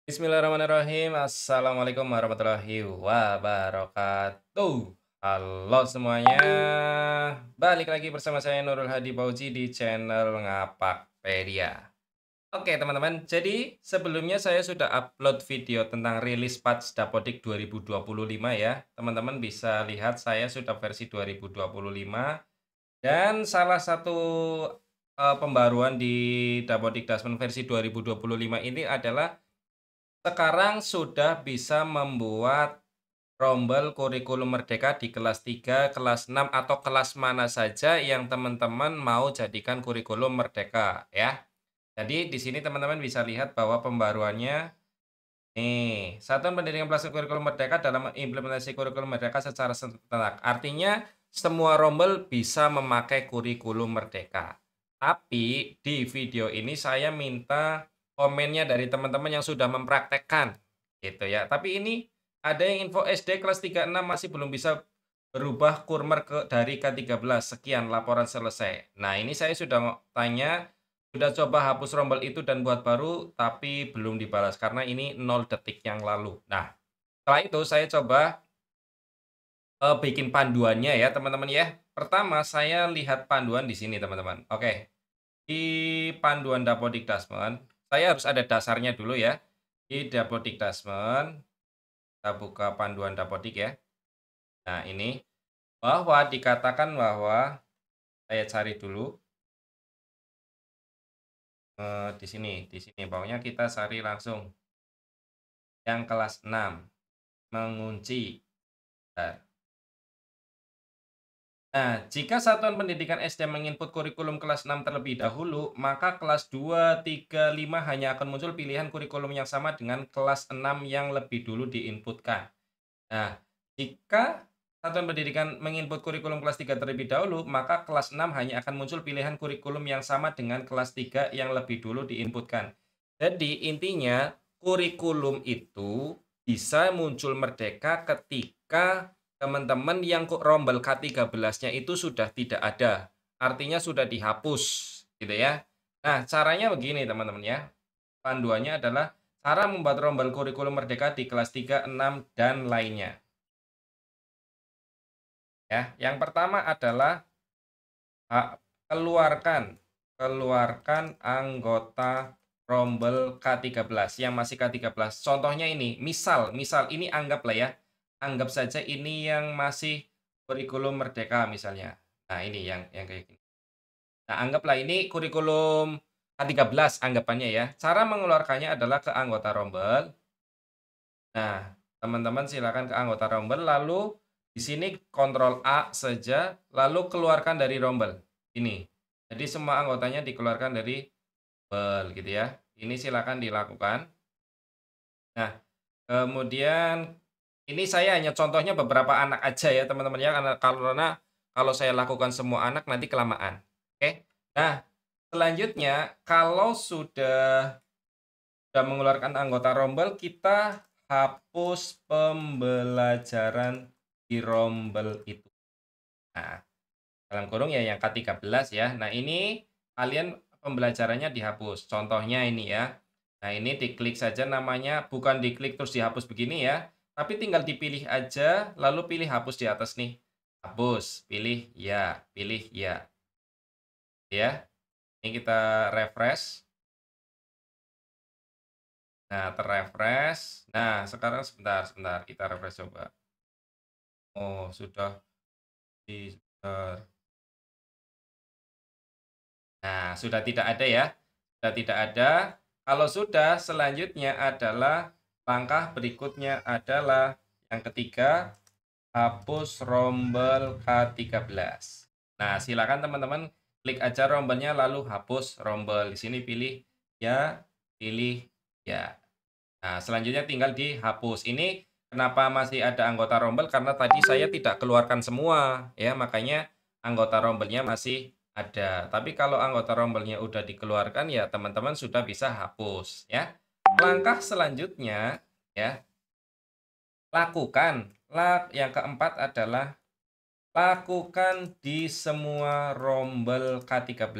Bismillahirrahmanirrahim. Assalamualaikum warahmatullahi wabarakatuh. Halo semuanya, balik lagi bersama saya Nurul Hadi Fauzi di channel Ngapakpedia. Oke teman-teman, jadi sebelumnya saya sudah upload video tentang rilis patch Dapodik 2025 ya. Teman-teman bisa lihat saya sudah versi 2025 dan salah satu pembaruan di Dapodik Dashboard versi 2025 ini adalah sekarang sudah bisa membuat rombel kurikulum merdeka di kelas 3, kelas 6, atau kelas mana saja yang teman-teman mau jadikan kurikulum merdeka ya. Jadi di sini teman-teman bisa lihat bahwa pembaruannya nih, Satuan Pendidikan Pelaksanaan Kurikulum Merdeka dalam implementasi kurikulum merdeka secara serentak. Artinya semua rombel bisa memakai kurikulum merdeka. Tapi di video ini saya minta komennya dari teman-teman yang sudah mempraktekkan gitu ya. Tapi ini ada yang info SD kelas 3 6 masih belum bisa berubah kurmer dari K13. Sekian laporan selesai. Nah, ini saya sudah tanya, sudah coba hapus rombel itu dan buat baru, tapi belum dibalas karena ini 0 detik yang lalu. Nah, setelah itu saya coba bikin panduannya ya teman-teman ya. Pertama saya lihat panduan di sini teman-teman. Oke, di panduan Dapodik Dasmen, saya harus ada dasarnya dulu ya. Di Dapodik Dasmen, kita buka panduan Dapodik ya. Nah ini, bahwa dikatakan bahwa, saya cari dulu, di sini pokoknya kita cari langsung yang kelas 6, mengunci. Bentar. Nah, jika satuan pendidikan SD menginput kurikulum kelas 6 terlebih dahulu, maka kelas 2, 3, 5 hanya akan muncul pilihan kurikulum yang sama dengan kelas 6 yang lebih dulu diinputkan. Nah, jika satuan pendidikan menginput kurikulum kelas 3 terlebih dahulu, maka kelas 6 hanya akan muncul pilihan kurikulum yang sama dengan kelas 3 yang lebih dulu diinputkan. Jadi, intinya kurikulum itu bisa muncul merdeka ketika teman-teman yang rombel K13-nya itu sudah tidak ada. Artinya sudah dihapus, gitu ya. Nah, caranya begini teman-teman ya. Panduannya adalah cara membuat rombel kurikulum merdeka di kelas 3, 6, dan lainnya. Ya, yang pertama adalah keluarkan keluarkan anggota rombel K13 yang masih K13. Contohnya ini, misal ini anggaplah ya, anggap saja ini yang masih kurikulum merdeka misalnya. Nah, ini yang kayak gini. Nah, anggaplah ini kurikulum K13 anggapannya ya. Cara mengeluarkannya adalah ke anggota rombel. Nah, teman-teman silakan ke anggota rombel, lalu di sini kontrol A saja, lalu keluarkan dari rombel. Ini. Jadi semua anggotanya dikeluarkan dari rombel gitu ya. Ini silakan dilakukan. Nah, kemudian ini saya hanya contohnya beberapa anak aja ya teman-teman ya, karena kalau saya lakukan semua anak nanti kelamaan. Oke. Nah, selanjutnya kalau sudah mengeluarkan anggota rombel, kita hapus pembelajaran di rombel itu. Nah, dalam kurung ya yang K13 ya. Nah, ini kalian pembelajarannya dihapus. Contohnya ini ya. Nah, ini diklik saja namanya, bukan diklik terus dihapus begini ya, tapi tinggal dipilih aja, lalu pilih hapus di atas nih. Hapus, pilih ya. Ya, ini kita refresh. Nah, terrefresh. Nah, sekarang sebentar, kita refresh coba. Oh, sudah sebentar. Nah, sudah tidak ada ya. Sudah tidak ada. Kalau sudah, selanjutnya adalah langkah berikutnya adalah yang ketiga, hapus rombel K13. Nah, silakan teman-teman klik aja rombelnya lalu hapus rombel. Di sini pilih ya. Nah, selanjutnya tinggal dihapus. Ini kenapa masih ada anggota rombel? Karena tadi saya tidak keluarkan semua, ya. Makanya anggota rombelnya masih ada. Tapi kalau anggota rombelnya udah dikeluarkan, ya teman-teman sudah bisa hapus, ya. Langkah selanjutnya, ya, lakukan. Yang keempat adalah lakukan di semua rombel K13.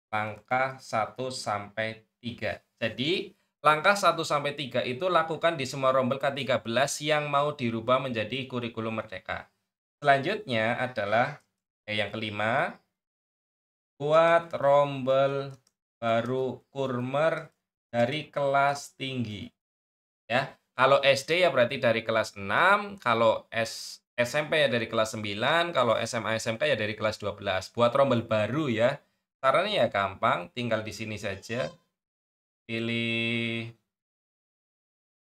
Langkah 1 sampai 3. Jadi, Langkah 1 sampai 3 itu lakukan di semua rombel K13 yang mau dirubah menjadi kurikulum merdeka. Selanjutnya adalah yang kelima, buat rombel baru kurmer dari kelas tinggi. Ya, kalau SD ya berarti dari kelas 6, kalau SMP ya dari kelas 9, kalau SMA SMK ya dari kelas 12. Buat rombel baru ya. Caranya ya gampang, tinggal di sini saja. Pilih.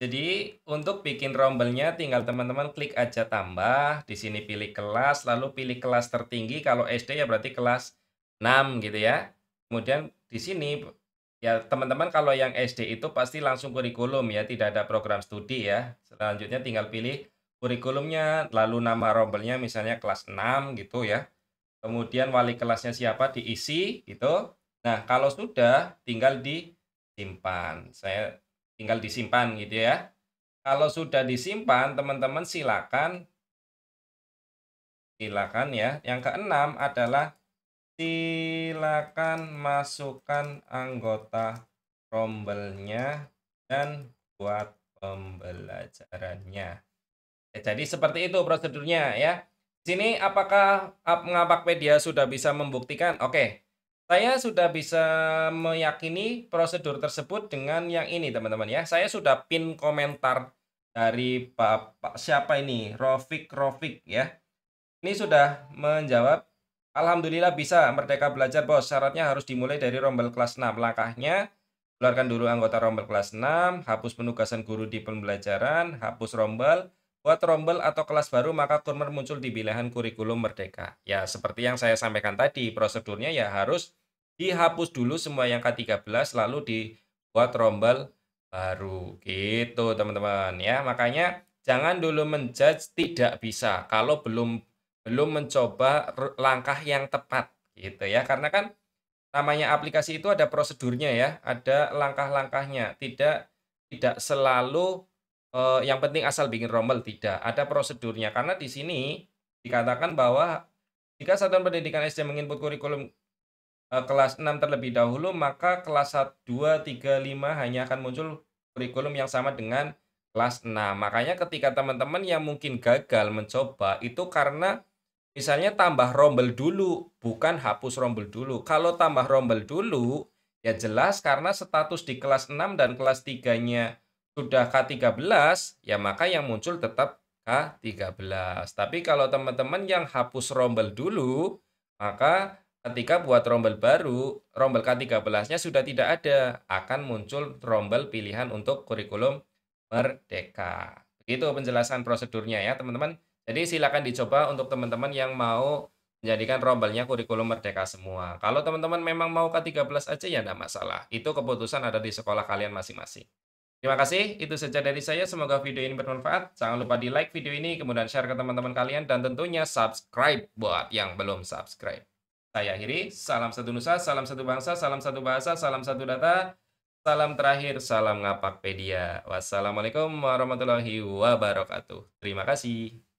Jadi untuk bikin rombelnya tinggal teman-teman klik aja tambah, di sini pilih kelas, lalu pilih kelas tertinggi. Kalau SD ya berarti kelas 6 gitu ya. Kemudian di sini ya teman-teman kalau yang SD itu pasti langsung kurikulum ya, tidak ada program studi ya. Selanjutnya tinggal pilih kurikulumnya, lalu nama rombelnya misalnya kelas 6 gitu ya. Kemudian wali kelasnya siapa diisi gitu. Nah, kalau sudah tinggal disimpan. Saya tinggal disimpan gitu ya. Kalau sudah disimpan, teman-teman silakan silakan ya. Yang keenam adalah silakan masukkan anggota rombelnya dan buat pembelajarannya. Jadi seperti itu prosedurnya ya. Sini apakah Ngapakpedia sudah bisa membuktikan? Oke. Saya sudah bisa meyakini prosedur tersebut dengan yang ini teman-teman ya. Saya sudah pin komentar dari Bapak siapa ini? Rofik ya. Ini sudah menjawab, "Alhamdulillah bisa, Merdeka Belajar Bos. Syaratnya harus dimulai dari rombel kelas 6. Langkahnya, keluarkan dulu anggota rombel kelas 6, hapus penugasan guru di pembelajaran, hapus rombel, buat rombel atau kelas baru, maka kurmer muncul di pilihan kurikulum Merdeka." Ya, seperti yang saya sampaikan tadi, prosedurnya ya harus dihapus dulu semua yang K13, lalu dibuat rombel baru. Gitu, teman-teman ya. Makanya jangan dulu menjudge tidak bisa kalau belum mencoba langkah yang tepat gitu ya. Karena kan namanya aplikasi itu ada prosedurnya ya, ada langkah-langkahnya. Tidak selalu, yang penting asal bikin rombel, tidak. Ada prosedurnya. Karena di sini dikatakan bahwa jika satuan pendidikan SD menginput kurikulum, kelas 6 terlebih dahulu, maka kelas 2, 3, 5 hanya akan muncul kurikulum yang sama dengan kelas 6. Makanya ketika teman-teman yang mungkin gagal mencoba, itu karena misalnya tambah rombel dulu, bukan hapus rombel dulu. Kalau tambah rombel dulu, ya jelas karena status di kelas 6 dan kelas 3-nya sudah K13, ya maka yang muncul tetap K13. Tapi kalau teman-teman yang hapus rombel dulu, maka ketika buat rombel baru, rombel K13-nya sudah tidak ada, akan muncul rombel pilihan untuk kurikulum Merdeka. Begitu penjelasan prosedurnya ya, teman-teman. Jadi silakan dicoba untuk teman-teman yang mau menjadikan rombelnya kurikulum Merdeka semua. Kalau teman-teman memang mau K13 aja ya enggak masalah. Itu keputusan ada di sekolah kalian masing-masing. Terima kasih, itu saja dari saya. Semoga video ini bermanfaat. Jangan lupa di-like video ini, kemudian share ke teman-teman kalian, dan tentunya subscribe buat yang belum subscribe. Saya akhiri, salam satu nusa, salam satu bangsa, salam satu bahasa, salam satu data, salam terakhir, salam Ngapakpedia. Wassalamualaikum warahmatullahi wabarakatuh. Terima kasih.